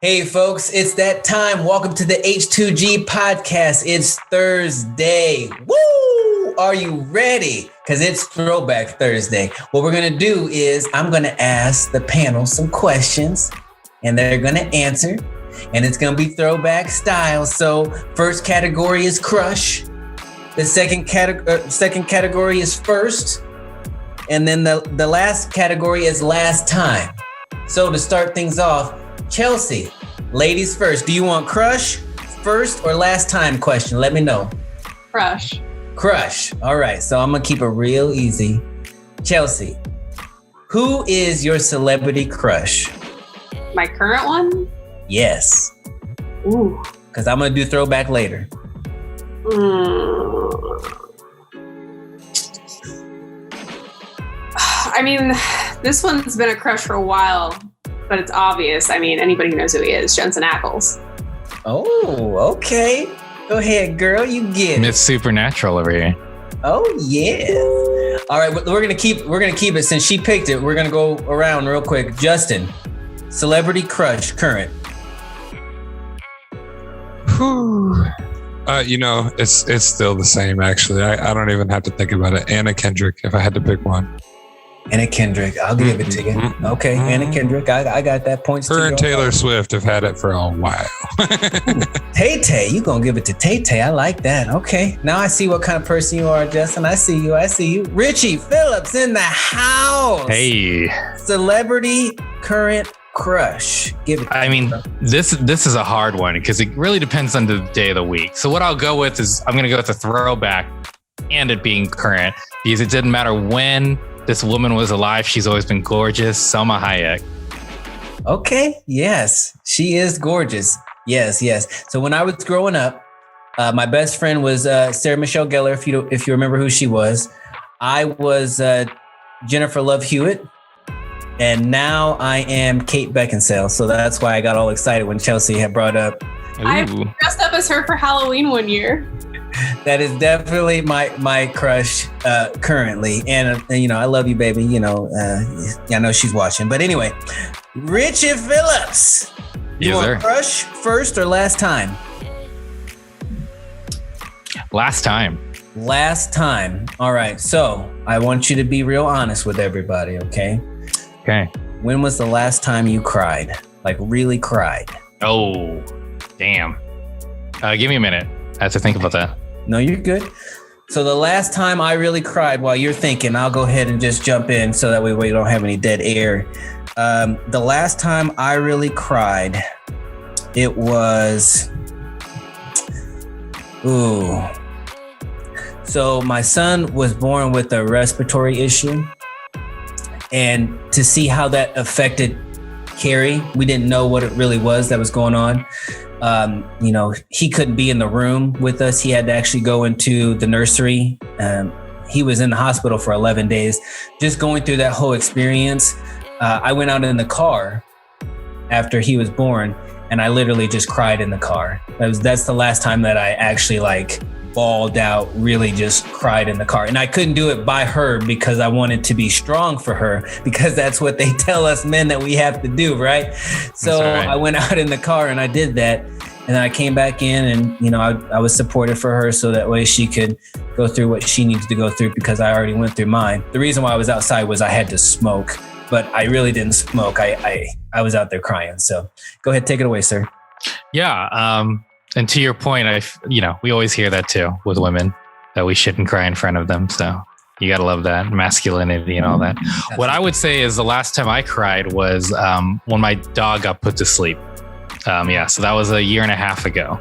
Hey folks, it's that time. Welcome to the H2G Podcast. It's Thursday. Woo! Are you ready? Because it's Throwback Thursday. What we're going to do is I'm going to ask the panel some questions and they're going to answer. And it's going to be throwback style. So first category is crush. The second category is first. And then the last category is last time. So to start things off, Chelsea, ladies first. Do you want crush, first, or last time question? Let me know. Crush. Crush. All right. So I'm going to keep it real easy. Chelsea, who is your celebrity crush? My current one? Yes. Ooh. Because I'm going to do throwback later. I mean, this one's been a crush for a while. But it's obvious. I mean, anybody who knows who he is, Jensen Ackles. Oh, okay. Go ahead, girl. You get it. Miss Supernatural over here. Oh, yeah. All right, we're gonna keep it since she picked it. We're gonna go around real quick. Justin, celebrity crush, current. Whew. It's still the same. Actually, I don't even have to think about it. Anna Kendrick, if I had to pick one. Anna Kendrick, I'll give it to you. Okay, Anna Kendrick, I got that. Points Her to and Taylor Swift have had it for a while. Tay-Tay, you gonna give it to Tay-Tay. I like that. Okay, now I see what kind of person you are, Justin. I see you. Richie Phillips in the house. Hey. Celebrity current crush. Give it to I mean, this is a hard one because it really depends on the day of the week. So what I'll go with is I'm going to go with the throwback and it being current because it didn't matter when this woman was alive. She's always been gorgeous. Salma Hayek. Okay. Yes, she is gorgeous. Yes. So when I was growing up, my best friend was Sarah Michelle Gellar. If you remember who she was, I was Jennifer Love Hewitt, and now I am Kate Beckinsale. So that's why I got all excited when Chelsea had brought up. Ooh. I dressed up as her for Halloween one year. That is definitely my crush currently. And I love you, baby. I know she's watching. But anyway, Richie Phillips. You want crush first or last time? Last time. Last time. All right. So I want you to be real honest with everybody, okay? Okay. When was the last time you cried? Like really cried? Oh, damn. Give me a minute. I have to think about that. No, you're good. So the last time I really cried, while you're thinking, I'll go ahead and just jump in so that way we don't have any dead air. The last time I really cried, it was, So my son was born with a respiratory issue, and to see how that affected Carrie, we didn't know what it really was that was going on. He couldn't be in the room with us. He had to actually go into the nursery. He was in the hospital for 11 days. Just going through that whole experience, I went out in the car after he was born, and I literally just cried in the car. That's the last time that I actually bawled out, really just cried in the car. And I couldn't do it by her because I wanted to be strong for her, because that's what they tell us men that we have to do, right? So right. I went out in the car and I did that. And then I came back in and, I was supportive for her so that way she could go through what she needed to go through, because I already went through mine. The reason why I was outside was I had to smoke, but I really didn't smoke. I was out there crying. So go ahead, take it away, sir. Yeah. And to your point, we always hear that too with women, that we shouldn't cry in front of them. So you got to love that masculinity and all that. What I would say is the last time I cried was when my dog got put to sleep. So that was 1.5 years ago.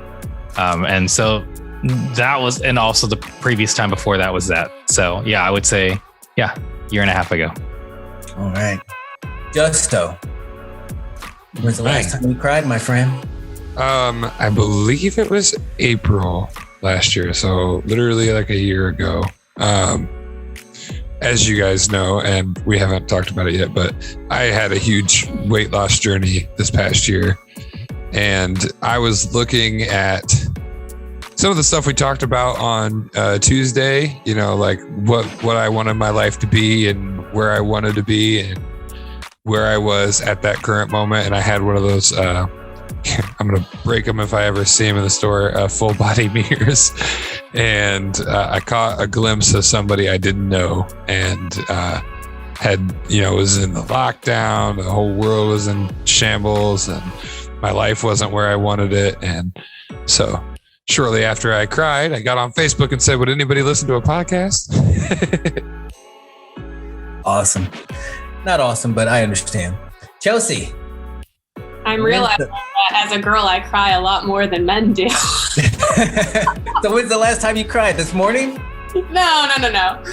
And so that was, and also the previous time before that was that. So yeah, I would say, 1.5 years ago. All right. Justo, when's the last time you cried, my friend? I believe it was April last year. So literally like a year ago. As you guys know, and we haven't talked about it yet, but I had a huge weight loss journey this past year. And I was looking at some of the stuff we talked about on Tuesday, like what I wanted my life to be and where I wanted to be and where I was at that current moment. And I had one of those I'm going to break them if I ever see them in the store, full body mirrors. And I caught a glimpse of somebody I didn't know and was in the lockdown. The whole world was in shambles and my life wasn't where I wanted it. And so shortly after I cried, I got on Facebook and said, would anybody listen to a podcast? Awesome. Not awesome, but I understand. Chelsea. I'm realizing that as a girl, I cry a lot more than men do. So when's the last time you cried? This morning? No.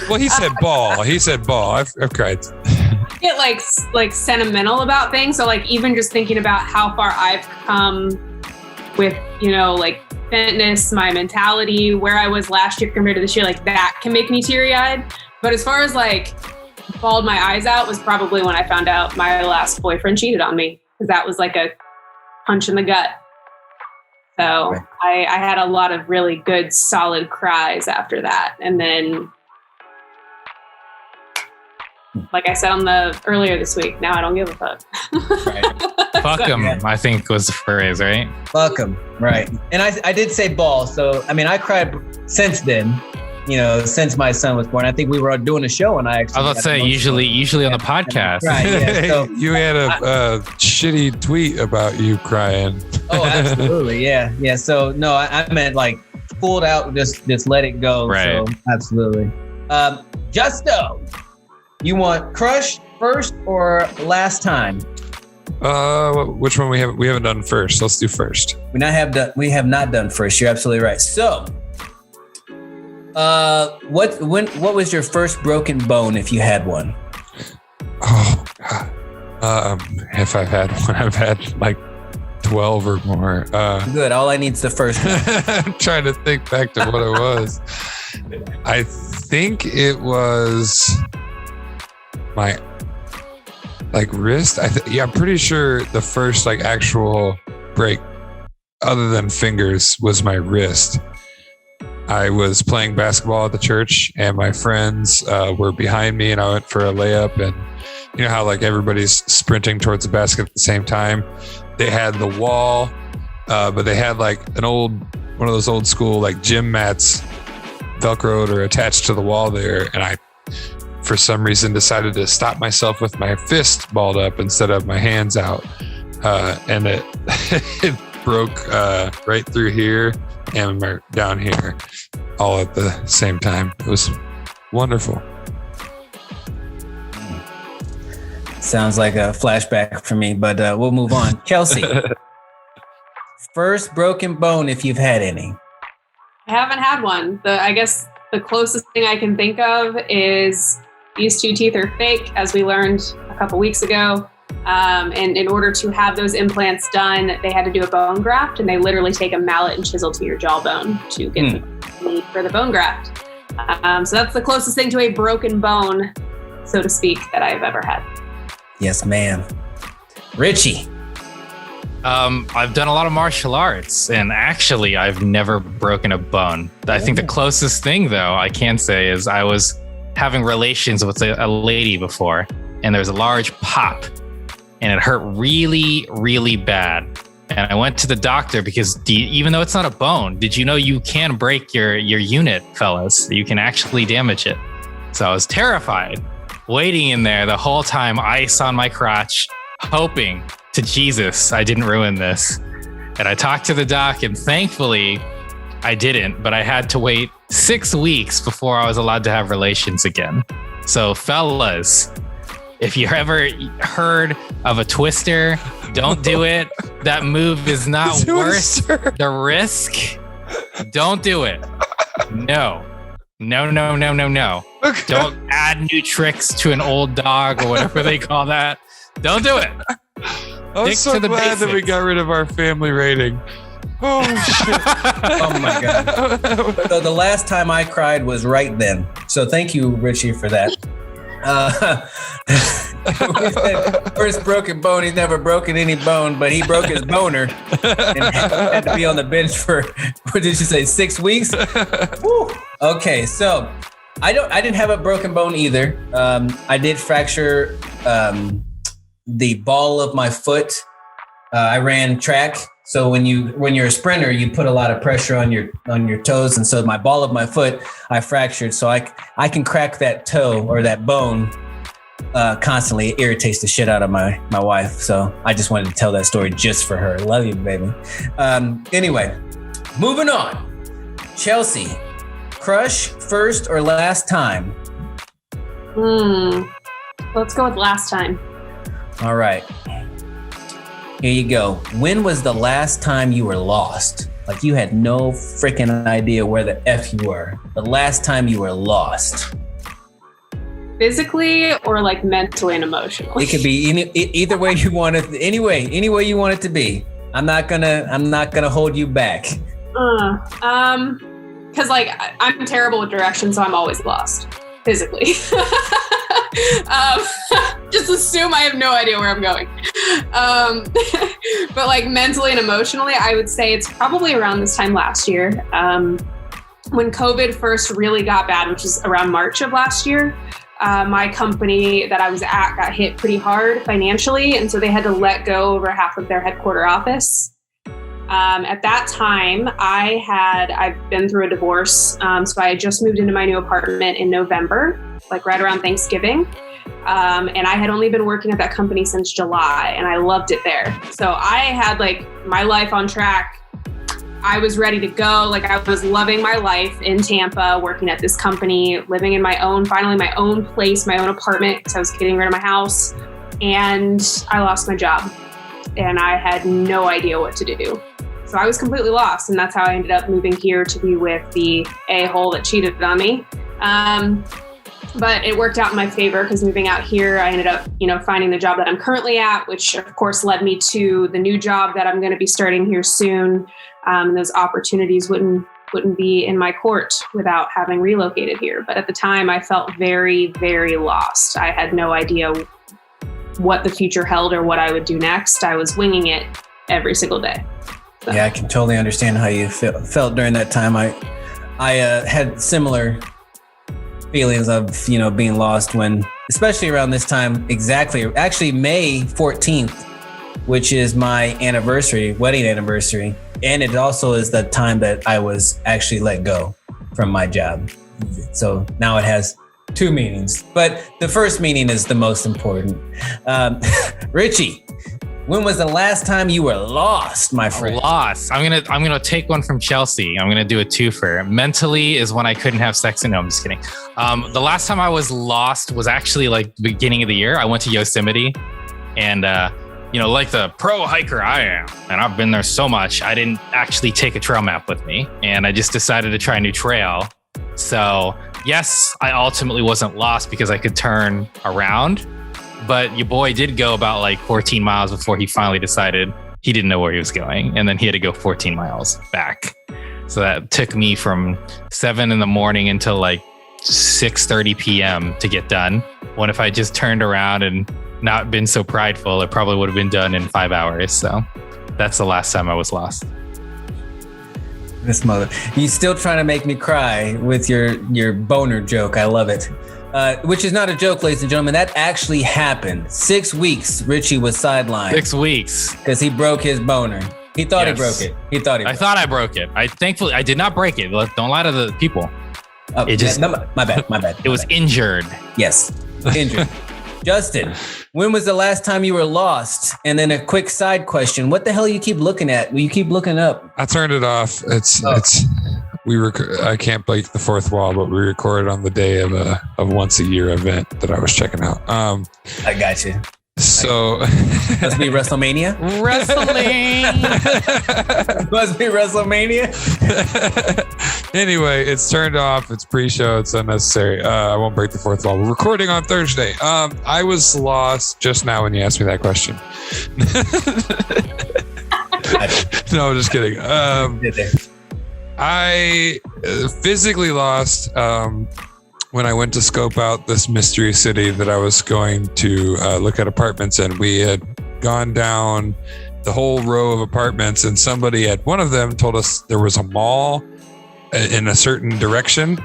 Well, he said ball. I've cried. I get like sentimental about things. So like even just thinking about how far I've come with, like fitness, my mentality, where I was last year compared to this year, like that can make me teary-eyed. But as far as like bawled my eyes out was probably when I found out my last boyfriend cheated on me, because that was like a punch in the gut. So I had a lot of really good, solid cries after that. And then, like I said earlier this week, now I don't give a fuck. Right. Fuck him, I think was the phrase, right? Fuck him, right. And I did say ball. So, I mean, I cried since then, since my son was born. I think we were doing a show and I was about to say, usually on the podcast. Right, yeah. So, you had a shitty tweet about you crying. Oh, absolutely. Yeah. Yeah. So, no, I meant like pulled out, just let it go. Right. So, absolutely. Justo, you want crush first or last time? Which one we haven't done first? Let's do first. We have not done first. You're absolutely right. So, what was your first broken bone, if you had one? Oh God. If I've had one, I've had like 12 or more. Good. All I need is the first one. I'm trying to think back to what it was. I think it was my wrist. I'm pretty sure the first actual break other than fingers was my wrist. I was playing basketball at the church and my friends were behind me and I went for a layup, and you know how everybody's sprinting towards the basket at the same time. They had the wall, but they had one of those old school gym mats velcroed or attached to the wall there, and I for some reason decided to stop myself with my fist balled up instead of my hands out, and it it broke right through here and down here all at the same time. It was wonderful. Sounds like a flashback for me, but we'll move on. Chelsea, first broken bone, if you've had any. I haven't had one. I guess the closest thing I can think of is these 2 teeth are fake, as we learned a couple weeks ago. And in order to have those implants done, they had to do a bone graft, and they literally take a mallet and chisel to your jawbone to get the need for the bone graft. So that's the closest thing to a broken bone, so to speak, that I've ever had. Yes, ma'am. Richie. I've done a lot of martial arts, and actually I've never broken a bone. I think the closest thing, though, I can say is I was having relations with a lady before, and there was a large pop, and it hurt really, really bad. And I went to the doctor because even though it's not a bone, did you know you can break your unit, fellas? You can actually damage it. So I was terrified, waiting in there the whole time, ice on my crotch, hoping to Jesus I didn't ruin this. And I talked to the doc, and thankfully I didn't, but I had to wait 6 weeks before I was allowed to have relations again. So fellas, if you ever heard of a twister, don't do it. That move is not worth the risk. Don't do it. No. Okay. Don't add new tricks to an old dog or whatever they call that. Don't do it. I'm so glad that we got rid of our family rating. Oh, shit. Oh, my God. So the last time I cried was right then. So thank you, Richie, for that. First broken bone. He's never broken any bone, but he broke his boner and had to be on the bench for, what did you say, 6 weeks? Woo. Okay, so I didn't have a broken bone either. I did fracture the ball of my foot. I ran track, So when you're a sprinter, you put a lot of pressure on your toes, and so my ball of my foot I fractured. So I can crack that toe or that bone constantly. It irritates the shit out of my wife. So I just wanted to tell that story just for her. Love you, baby. Anyway, moving on. Chelsea, crush first or last time? Let's go with last time. All right. Here you go. When was the last time you were lost? Like you had no freaking idea where the F you were. The last time you were lost. Physically or like mentally and emotionally? It could be either way you want it. Any way you want it to be. I'm not gonna hold you back. Because like I'm terrible with directions, so I'm always lost physically. Just assume I have no idea where I'm going. But like mentally and emotionally, I would say it's probably around this time last year. When COVID first really got bad, which is around March of last year, my company that I was at got hit pretty hard financially. And so they had to let go over half of their headquarter office. At that time, I've been through a divorce. So I had just moved into my new apartment in November, like right around Thanksgiving. And I had only been working at that company since July, and I loved it there. So I had like my life on track. I was ready to go. Like I was loving my life in Tampa, working at this company, living in finally my own place, my own apartment, because I was getting rid of my house. And I lost my job, and I had no idea what to do. So I was completely lost, and that's how I ended up moving here to be with the a-hole that cheated on me. But it worked out in my favor because moving out here, I ended up, finding the job that I'm currently at, which of course led me to the new job that I'm going to be starting here soon. And those opportunities wouldn't be in my court without having relocated here. But at the time, I felt very, very lost. I had no idea what the future held or what I would do next. I was winging it every single day. So. Yeah, I can totally understand how you felt during that time. I had similar feelings of, being lost when, especially around this time, actually May 14th, which is my wedding anniversary. And it also is the time that I was actually let go from my job. So now it has two meanings, but the first meaning is the most important. Richie, when was the last time you were lost, my friend? Lost. I'm gonna take one from Chelsea. I'm gonna do a twofer. Mentally is when I couldn't have sex. No, I'm just kidding. The last time I was lost was actually like the beginning of the year. I went to Yosemite, and like the pro hiker I am, and I've been there so much, I didn't actually take a trail map with me, and I just decided to try a new trail. So yes, I ultimately wasn't lost because I could turn around. But your boy did go about like 14 miles before he finally decided he didn't know where he was going. And then he had to go 14 miles back. So that took me from 7 a.m. until like 6:30 p.m. to get done. When if I just turned around and not been so prideful, it probably would have been done in 5 hours. So that's the last time I was lost. This mother, he's still trying to make me cry with your boner joke. I love it. Which is not a joke, ladies and gentlemen. That actually happened. 6 weeks, Richie was sidelined. 6 weeks. Because he broke his boner. He thought he broke it. I thought I broke it. Thankfully, I did not break it. Don't lie to the people. Oh, it just, my bad. It was injured. Yes, injured. Justin, when was the last time you were lost? And then a quick side question. What the hell you keep looking at? You keep looking up. I turned it off. I can't break the fourth wall, but we recorded on the day of a once a year event that I was checking out. I got you. So must be WrestleMania. Must be WrestleMania. Anyway, it's turned off. It's pre-show. It's unnecessary. I won't break the fourth wall. We're recording on Thursday. I was lost just now when you asked me that question. No, I'm just kidding. I physically lost when I went to scope out this mystery city that I was going to look at apartments in. We had gone down the whole row of apartments, and somebody at one of them told us there was a mall in a certain direction.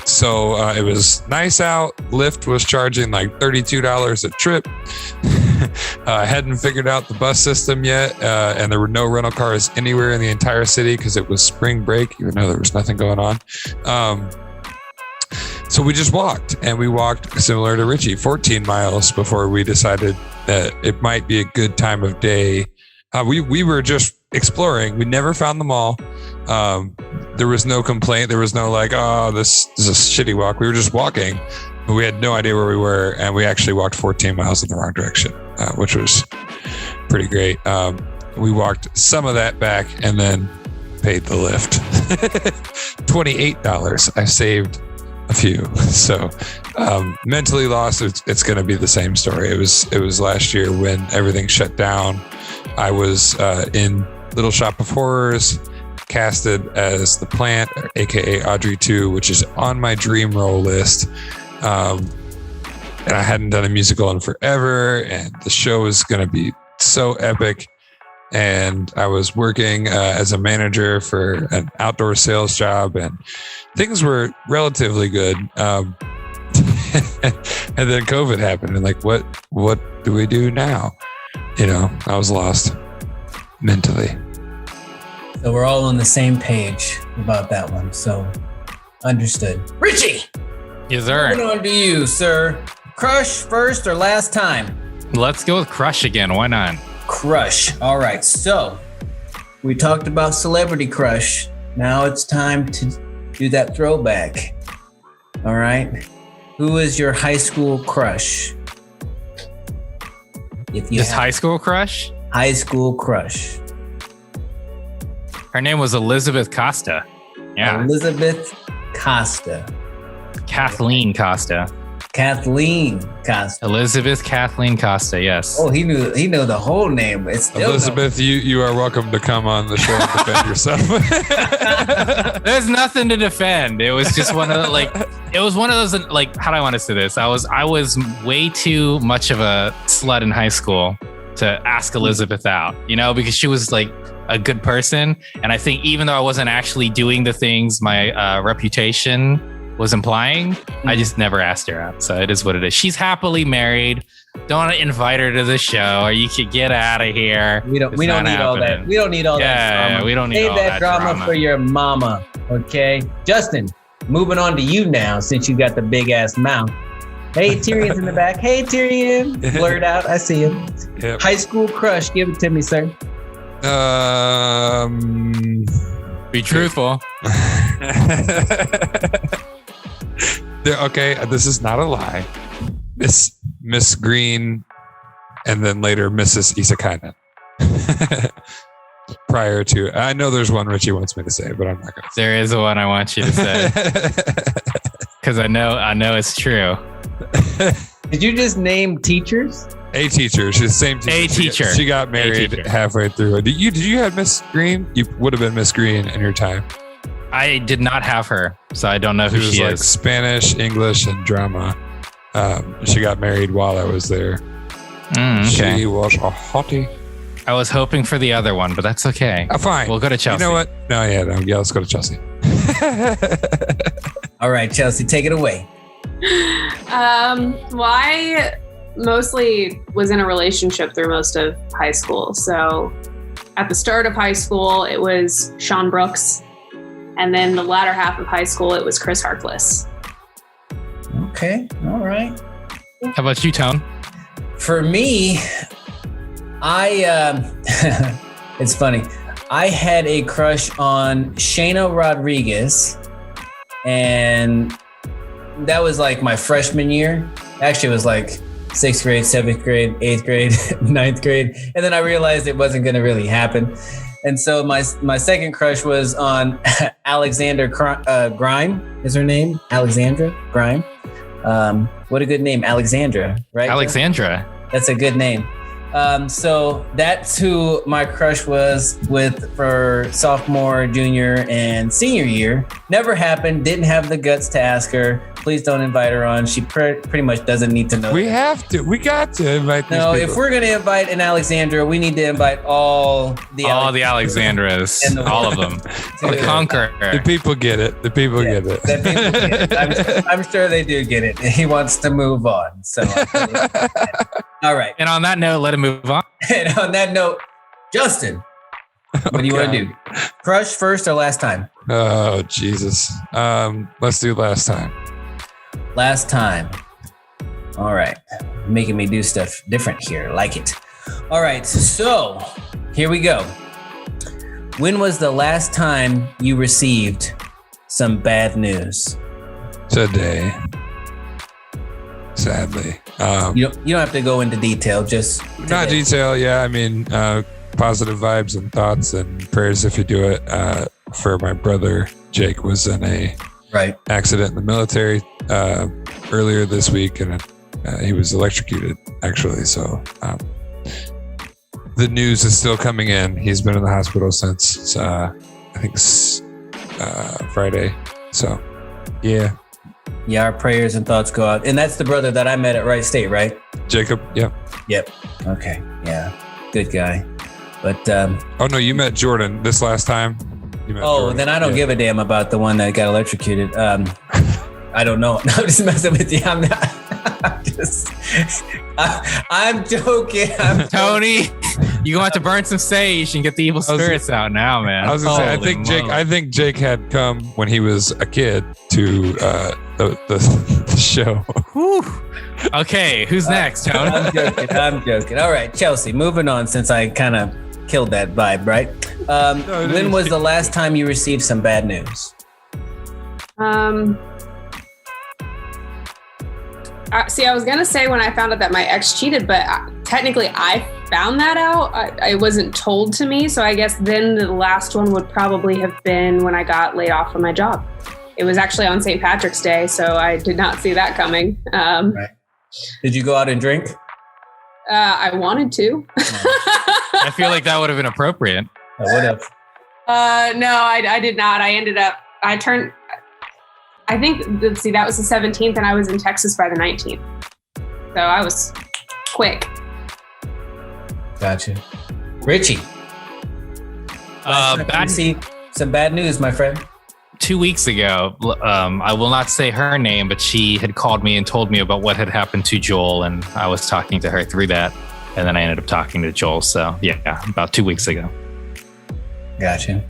So it was nice out. Lyft was charging like $32 a trip. Hadn't figured out the bus system yet, and there were no rental cars anywhere in the entire city because it was spring break, even though there was nothing going on. So we just walked, and we walked similar to Richie, 14 miles before we decided that it might be a good time of day. We were just exploring. We never found the mall. There was no complaint. There was no like, oh, this is a shitty walk. We were just walking, but we had no idea where we were. And we actually walked 14 miles in the wrong direction, which was pretty great. We walked some of that back and then paid the lift. $28. I saved a few. So mentally lost, it's going to be the same story. It was last year when everything shut down. I was in Little Shop of Horrors, casted as the Plant, aka Audrey 2, which is on my dream role list. And I hadn't done a musical in forever, and the show is going to be so epic. And I was working as a manager for an outdoor sales job, and things were relatively good. And then COVID happened, and like, what do we do now? I was lost mentally. So we're all on the same page about that one. So understood. Richie! Yes, sir. Moving on to you, sir. Crush first or last time? Let's go with Crush again. Why not? Crush. All right. So we talked about celebrity crush. Now it's time to do that throwback. All right. Who is your high school crush? If you Just high school crush? High school crush. Her name was Elizabeth Costa. Yeah. Elizabeth Costa. Kathleen Costa. Kathleen Costa. Elizabeth Kathleen Costa, yes. Oh, he knew the whole name. It's still Elizabeth, you are welcome to come on the show and defend yourself. There's nothing to defend. It was just one of the, how do I want to say this? I was way too much of a slut in high school to ask Elizabeth out, because she was like a good person. And I think even though I wasn't actually doing the things my reputation was implying, I just never asked her out. So it is what it is. She's happily married. Don't want to invite her to the show, or you could get out of here. We don't need all that. We don't need all that drama. We don't need Save all that drama for your mama. Okay, Justin. Moving on to you now, since you got the big ass mouth. Hey, Tyrion's in the back. Hey, Tyrion. Blurred out. I see him. Yep. High school crush. Give it to me, sir. Be truthful. Okay, this is not a lie. Miss Green, and then later Mrs. Isakainen. Prior to, I know there's one Richie wants me to say, but I'm not going to say. There is one I want you to say. Because I know it's true. Did you just name teachers? A teacher. She's the same teacher. A teacher. She got married halfway through. Did you have Miss Green? You would have been Miss Green in your time. I did not have her, so I don't know who she is. Like Spanish, English, and drama. She got married while I was there. Okay. She was a hottie. I was hoping for the other one, but that's okay. Fine. We'll go to Chelsea. You know what? No, let's go to Chelsea. All right, Chelsea, take it away. I mostly was in a relationship through most of high school. So at the start of high school, it was Sean Brooks. And then the latter half of high school, it was Chris Harkless. Okay. All right. How about you, Tone? For me, it's funny. I had a crush on Shayna Rodriguez, and that was like my freshman year. Actually, it was like 6th grade, 7th grade, 8th grade, 9th grade. And then I realized it wasn't going to really happen. And so my second crush was on Alexandra Grime, is her name? Alexandra Grime. What a good name, Alexandra, right? Alexandra. That's a good name. So that's who my crush was with for sophomore, junior, and senior year. Never happened. Didn't have the guts to ask her. Please don't invite her on. She pretty much doesn't need to know. We have to. We got to invite these people. If we're going to invite an Alexandra, we need to invite all the Alexandras. All of them. The conqueror. The people get it. The people get it. The people get it. I'm sure they do get it. He wants to move on. So All right. And on that note, let him move on. And on that note, Justin, what do you want to do? Crush first or last time? Oh, Jesus. Let's do last time. Last time. All right. Making me do stuff different here. Like it. All right. So here we go. When was the last time you received some bad news? Today. Sadly. You don't have to go into detail, just not today. detail. Yeah. I mean, positive vibes and thoughts and prayers if you do it. For my brother, Jake was in a accident in the military earlier this week, and he was electrocuted, actually. So the news is still coming in. He's been in the hospital since I think Friday. So yeah. Yeah, our prayers and thoughts go out. And that's the brother that I met at Wright State, right? Jacob. Yep. Okay. Yeah. Good guy. But oh no, you met Jordan this last time. Jordan. Then I don't give a damn about the one that got electrocuted. I don't know. No, I'm just messing with you. I'm not. I'm joking. Tony, you're going to have to burn some sage and get the evil spirits out now, man. I was gonna say, I think Jake had come when he was a kid to the show. Whew. Okay, who's next, Tony? I'm joking. All right, Chelsea, moving on since I kind of killed that vibe, right? When was the last time you received some bad news? See, I was going to say when I found out that my ex cheated, but technically I found that out. I wasn't told to me. So I guess then the last one would probably have been when I got laid off from my job. It was actually on St. Patrick's Day, so I did not see that coming. Right. Did you go out and drink? I wanted to. I feel like that would have been appropriate. I would have. No, I did not. I think, that was the 17th and I was in Texas by the 19th. So I was quick. Gotcha. Richie. See some bad news, my friend. 2 weeks ago, I will not say her name, but she had called me and told me about what had happened to Joel. And I was talking to her through that. And then I ended up talking to Joel. So yeah, about 2 weeks ago. Gotcha.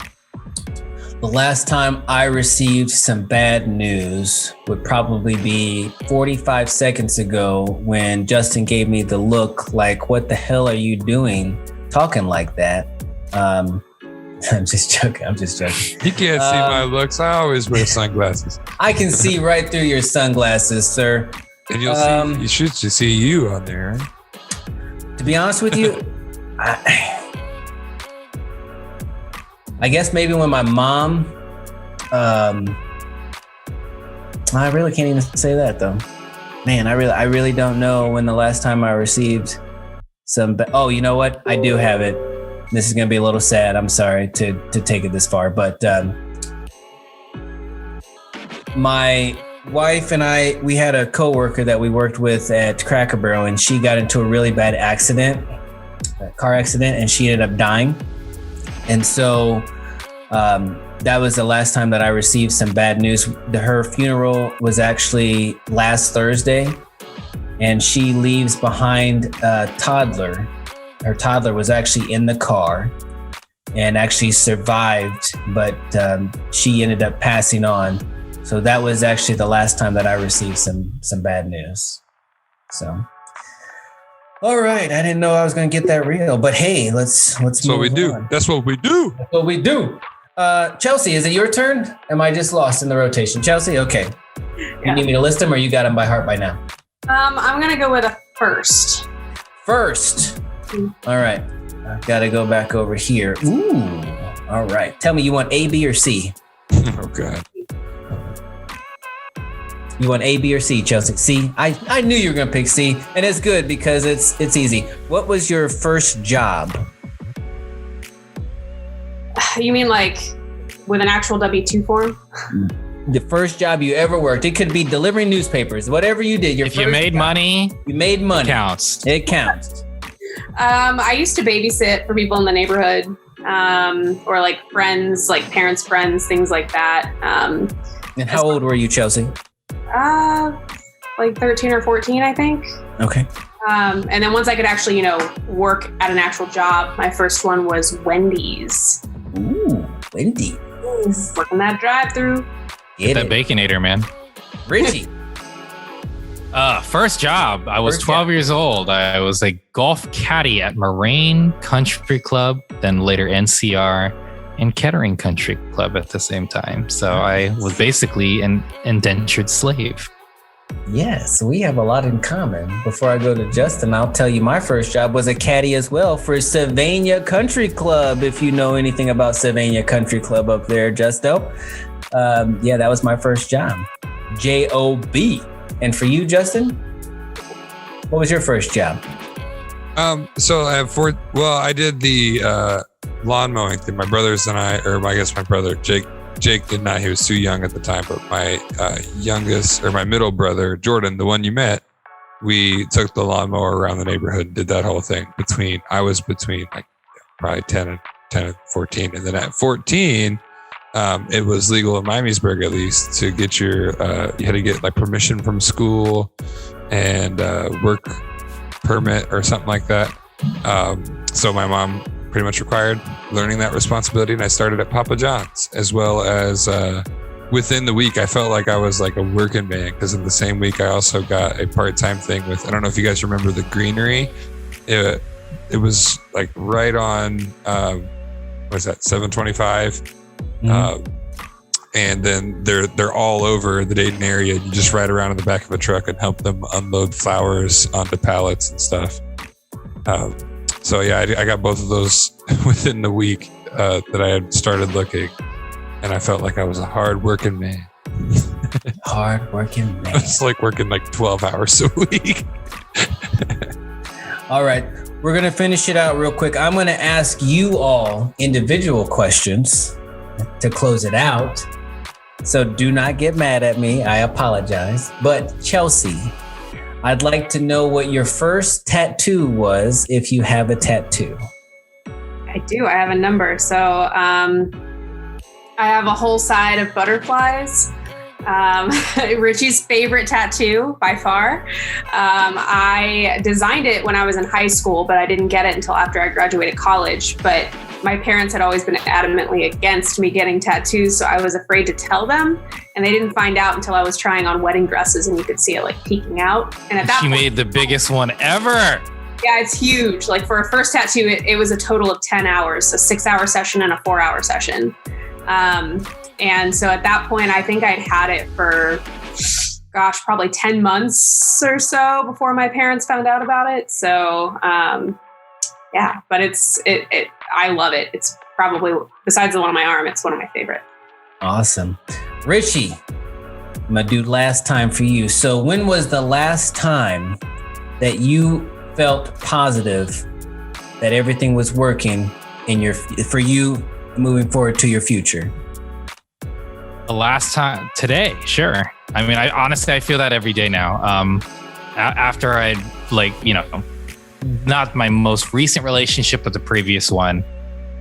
The last time I received some bad news would probably be 45 seconds ago when Justin gave me the look like, what the hell are you doing talking like that? I'm just joking. You can't see my looks. I always wear sunglasses. I can see right through your sunglasses, sir. And you'll see, you should see you on there. To be honest with you, I guess maybe when my mom, I really can't even say that though. Man, I really don't know when the last time I received some, oh, you know what? I do have it. This is going to be a little sad. I'm sorry to take it this far, but my wife and I, we had a coworker that we worked with at Cracker Barrel, and she got into a really bad accident, a car accident, and she ended up dying. And so that was the last time that I received some bad news. Her funeral was actually last Thursday, and she leaves behind a toddler. Her toddler was actually in the car and actually survived, but she ended up passing on. So that was actually the last time that I received some bad news. So, all right, I didn't know I was going to get that real, but hey, let's. That's what we do. That's what we do. That's what we do. Chelsea, is it your turn? Am I just lost in the rotation? Chelsea, okay. Yeah. You need me to list them, or you got them by heart by now? I'm going to go with a first. First. All right. I've got to go back over here. Ooh. All right. Tell me, you want A, B, or C? Oh, God. You want A, B, or C, Chelsea? C? I knew you were going to pick C, and it's good because it's easy. What was your first job? You mean like with an actual W-2 form? The first job you ever worked. It could be delivering newspapers, whatever you did. If you made money, it counts. It counts. I used to babysit for people in the neighborhood, or like friends, like parents' friends, things like that. And how old were you, Chelsea? Like 13 or 14, I think. Okay. And then once I could actually, work at an actual job, my first one was Wendy's. Ooh, Wendy's. Working that drive-through. Get that Baconator, man. Richie. First job, I was 12 years old. I was a golf caddy at Moraine Country Club, then later NCR and Kettering Country Club at the same time. So I was basically an indentured slave. Yes, we have a lot in common. Before I go to Justin, I'll tell you my first job was a caddy as well for Sylvania Country Club. If you know anything about Sylvania Country Club up there, Justo. That was my first job. J-O-B. And for you, Justin, what was your first job? So I have I did the lawn mowing thing. My brothers and I, or I guess my brother, Jake did not. He was too young at the time, but my my middle brother, Jordan, the one you met, we took the lawnmower around the neighborhood and did that whole thing I was between like probably 10 and 14. And then at 14, it was legal in Miamisburg, at least, to get you had to get like permission from school and work permit or something like that. So my mom pretty much required learning that responsibility, and I started at Papa John's, as well as within the week I felt like I was like a working man, because in the same week I also got a part-time thing with, I don't know if you guys remember the Greenery. It was like right on what was that, 725. And then they're all over the Dayton area. You just ride around in the back of a truck and help them unload flowers onto pallets and stuff. So yeah, I got both of those within the week that I had started looking, and I felt like I was a hard-working man. Hard-working man. It's like working like 12 hours a week. All right, we're gonna finish it out real quick. I'm gonna ask you all individual questions to close it out. So do not get mad at me. I apologize. But Chelsea, I'd like to know what your first tattoo was, if you have a tattoo. I do. I have a number. So I have a whole side of butterflies. Richie's favorite tattoo by far. I designed it when I was in high school, but I didn't get it until after I graduated college. But my parents had always been adamantly against me getting tattoos, so I was afraid to tell them. And they didn't find out until I was trying on wedding dresses, and you could see it like peeking out. And at that She point, made the biggest one ever. Yeah, it's huge. Like for a first tattoo, it was a total of 10 hours, a 6-hour session and a 4-hour session. And so at that point, I think I'd had it for, probably 10 months or so before my parents found out about it. So, but I love it. It's probably, besides the one on my arm, it's one of my favorite. Awesome. Richie, I'm gonna do last time for you. So when was the last time that you felt positive that everything was working for you moving forward to your future? The last time, today, sure. I mean, I feel that every day now. After I not my most recent relationship, but the previous one,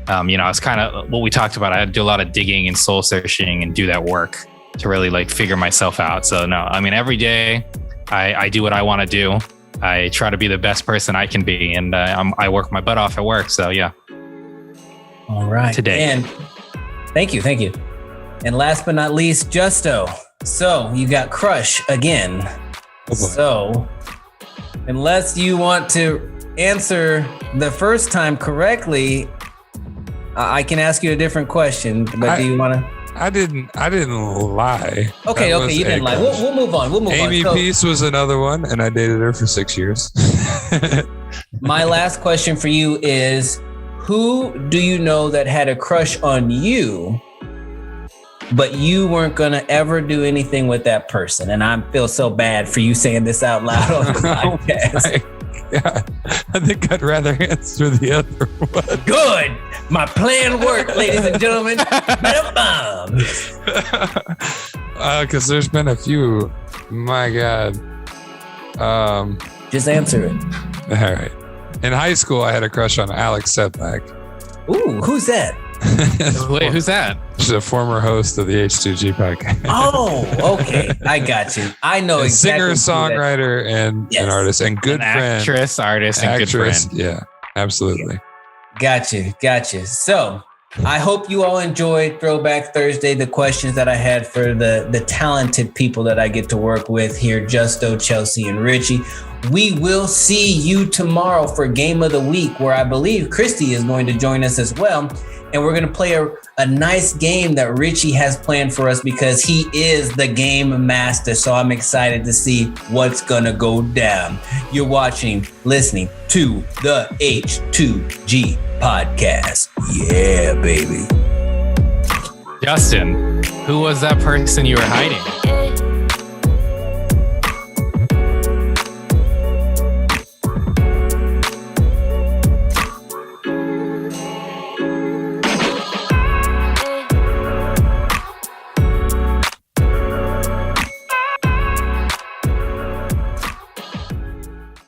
it's kind of what we talked about. I had to do a lot of digging and soul searching and do that work to really like figure myself out. So no, I mean, every day I do what I want to do. I try to be the best person I can be, and I work my butt off at work. So yeah. All right. Today. And thank you. And last but not least, Justo. So you got crush again. Oh, so unless you want to answer the first time correctly, I can ask you a different question. But do you want to? I didn't lie. Okay, you didn't lie. We'll move on. Amy Peace was another one, and I dated her for 6 years. My last question for you is, who do you know that had a crush on you, but you weren't going to ever do anything with that person? And I feel so bad for you saying this out loud on the podcast. I think I'd rather answer the other one. Good. My plan worked, ladies and gentlemen. Because there's been a few. My God. Just answer it. All right. In high school, I had a crush on Alex Sedlak. Ooh, who's that? Wait, who's that? She's a former host of the H2G podcast. Oh, okay. I got you. I know A exactly. singer, songwriter, and Yes. an artist, and good An friend. actress, artist, and good friend. Yeah, absolutely. Gotcha. So I hope you all enjoyed Throwback Thursday, the questions that I had for the talented people that I get to work with here, Justo, Chelsea, and Richie. We will see you tomorrow for Game of the Week, where I believe Christy is going to join us as well. And we're going to play a nice game that Richie has planned for us because he is the game master. So I'm excited to see what's going to go down. You're listening to the H2G Podcast. Yeah, baby. Justin, who was that person you were hiding?